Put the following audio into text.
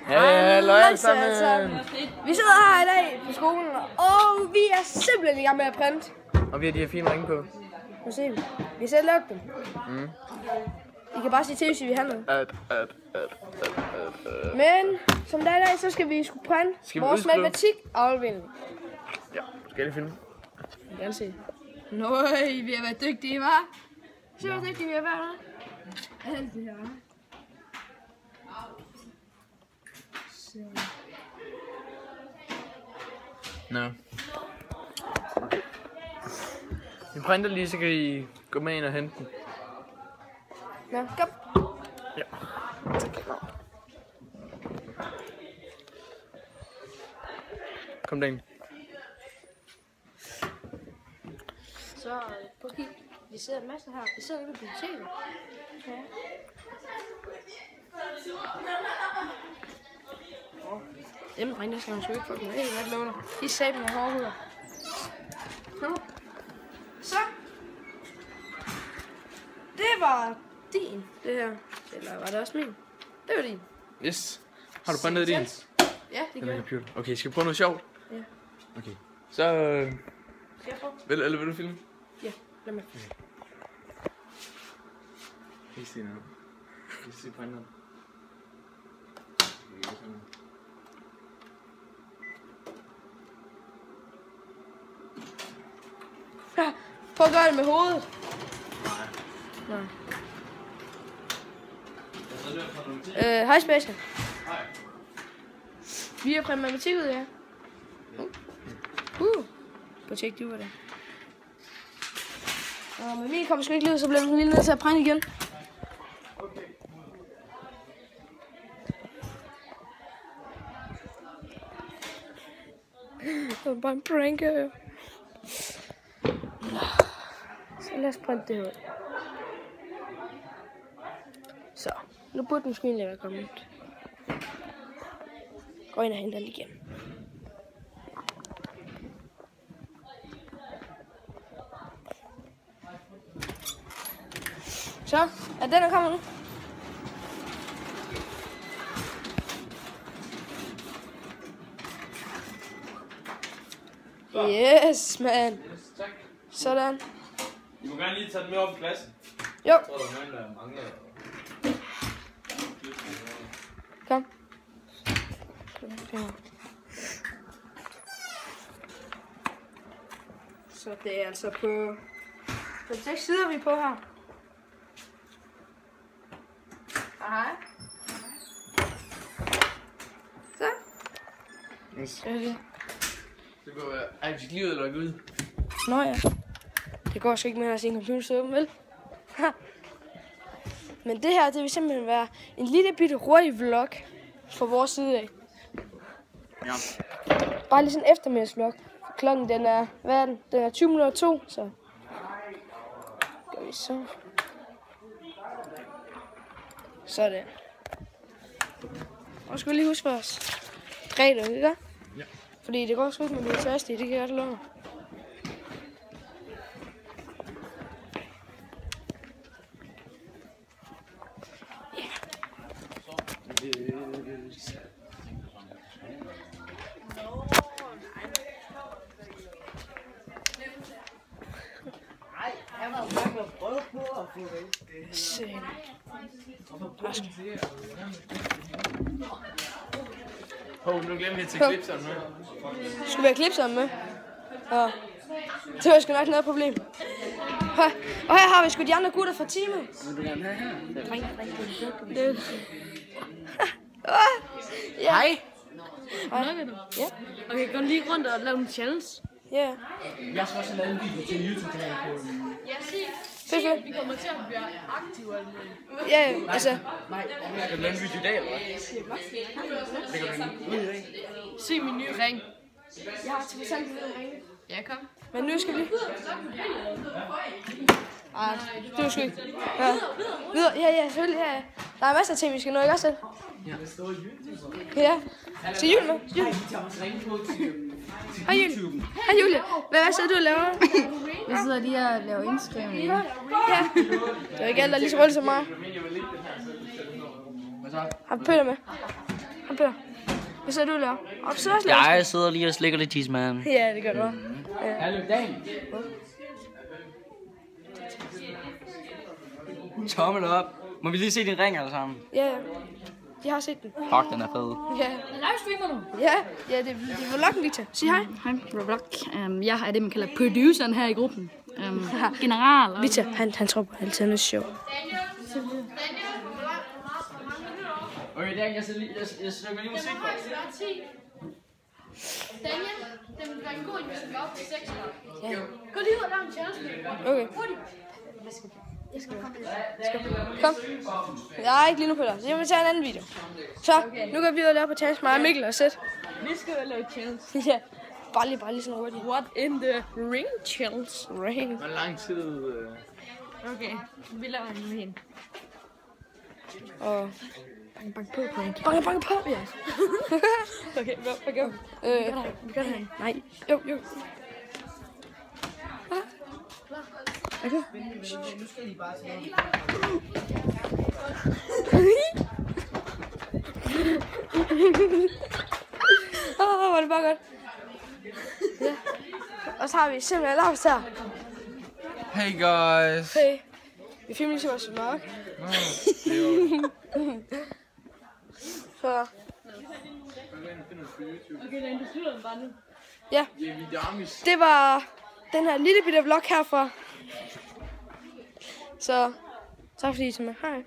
Hallo alle sammen. Vi sidder her i dag på skolen, og vi er simpelthen i gang med at printe. Og vi har de her fine ringe på. Nu ser vi. Vi har selv lavet dem. I kan bare sige til, hvis vi handler. Men som der i dag, så skal vi sgu printe vores matematik-aflevering. Ja, skal jeg lige filme? Jeg vil gerne se. Nøj, vi har været dygtige, hva'? Se hvor dygtige vi har været, hva'? Alt det her, hva'? Så. Nå. Vi printer lige, så kan I gå med ind og hente den. Nå, kom. Ja. Kom derind. Så på kig. Vi sidder en masse her. Vi sidder inde på biblioteket. Ja. Dem drenge, der skal man sgu ikke få dem af. Hvad lover dig? De sagde dem af hårdhuder. Så. Det var din, det her. Eller var det også min? Det var din. Yes. Har du printet din? Ja, det gør jeg. Okay, skal vi prøve noget sjovt? Ja. Okay. Så... Skal jeg prøve? Vil du filme? Ja, lad mig. Kan I se noget? Kan I se printeren? Ja, prøv at gøre det med hovedet. Nej. Hej Sebastian. Hej. Vi har prøvet matematik ud, ja. Prøv at tjekke, de var der. Men vi kommer sgu ikke lige, så bliver vi lige nødt til at printe igen. Okay. Det var bare en prank. Så lad os printe det ud. Så, nu burde den måske egentlig være kommet ud. Gå ind og hente den igen. Så, er den kommet nu? Yes, man. Yes, tak. Sådan. I må gerne lige tage den med op i klassen. Jo. Jeg tror, der er nogen, der mangler. Kom. Så det er altså på 6 sider, vi er på her. Hej. Så. Yes. Okay. Det går være... Ej, vi fik livet eller ikke ud. Nå ja. Det går sgu ikke med at se en computer så åben, vel? Ha. Men det her, det vil simpelthen være en lille bitte hurtig vlog fra vores side af. Ja. Bare lige sådan en eftermiddagsvlog. Klokken den er, hvad er den? Den er 20 minutter 2, så. Gør vi så. Sådan. Og skal vi lige huske vores Grete, ikke? Ja. Fordi det går sgu ikke med min tørste, det kan jeg godt love. Nu glemmer vi at tage klipserne med. Skulle vi have klipserne med? Ja. Det var sgu nok noget problem. Og her har vi sgu de andre gutter fra teamet. Vil du gerne have her? Ja. Hej. Hej. Ja. Okay, gå lige rundt og lave en challenge. Ja. Jeg skal også have lavet en video til YouTube-kanalen på... Fedt. Vi kommer til at blive aktive alle mulige. Ja, altså. Nej, jeg kan lave en video i dag, eller hvad? Lægger du den ud i dag? Se min nye ring. Jeg har til eksempel en ring. Ja, kom. Men nu skal vi... Ej, det var sgu ikke. Ja. Videre. Ja, selvfølgelig. Ja. Der er masser af ting, vi skal nå, ikke også? Ja. Så Julie med. Julie. Hej Julie. Hej Julie. Hvad sidder du og laver? Jeg sidder lige og laver indskrivning. Ja. Det er ikke alt, der er lige så roligt som mig. Hvad så? Har Peter med? Har Peter? Hvad sidder du der? Og du sidder også lidt. Jeg sidder lige og slikker lidt tis, man. Ja, det gør du også. Hallo, Dan. Tommel op. Må vi lige se din ring alle sammen? Ja, ja. De har set den. Fuck, den er fed. Ja. Livestreamer du? Ja, det er vloggen, Victor. Sig hej. Hej, vlog. Jeg er det, man kalder produceren her i gruppen. General. Victor, han tror på altid show. Okay, Dan, jeg sætter lige musik på. Daniel, den vil være en god investering op til 6 år. Gå lige ud og lave en challenge. Okay. Kom. Jeg er ikke lige nu, Peter. Så jeg vil tage en anden video. Så, nu går vi ud og lave på challenge mig og Mikkel og Sæt. Vi skal lave challenge. Ja. Bare lige sådan hurtigt. What in the ring challenge? Ring. Hvor lang tid... Okay, vi laver en med hende. Og... Bank på, Frank. Banke på, ja. Okay, hvad gør vi? Vi gør det her. Nej. Jo. Okay. Hvor er det bare godt. Ja. Og så har vi simpelthen Lars her. Hey guys. Hey. Vi filmer lige så vores vlog. Så. Okay, den beslutter bare nu. Ja. Det var den her lille bitte vlog herfra. Så tak fordi I så med. Hej.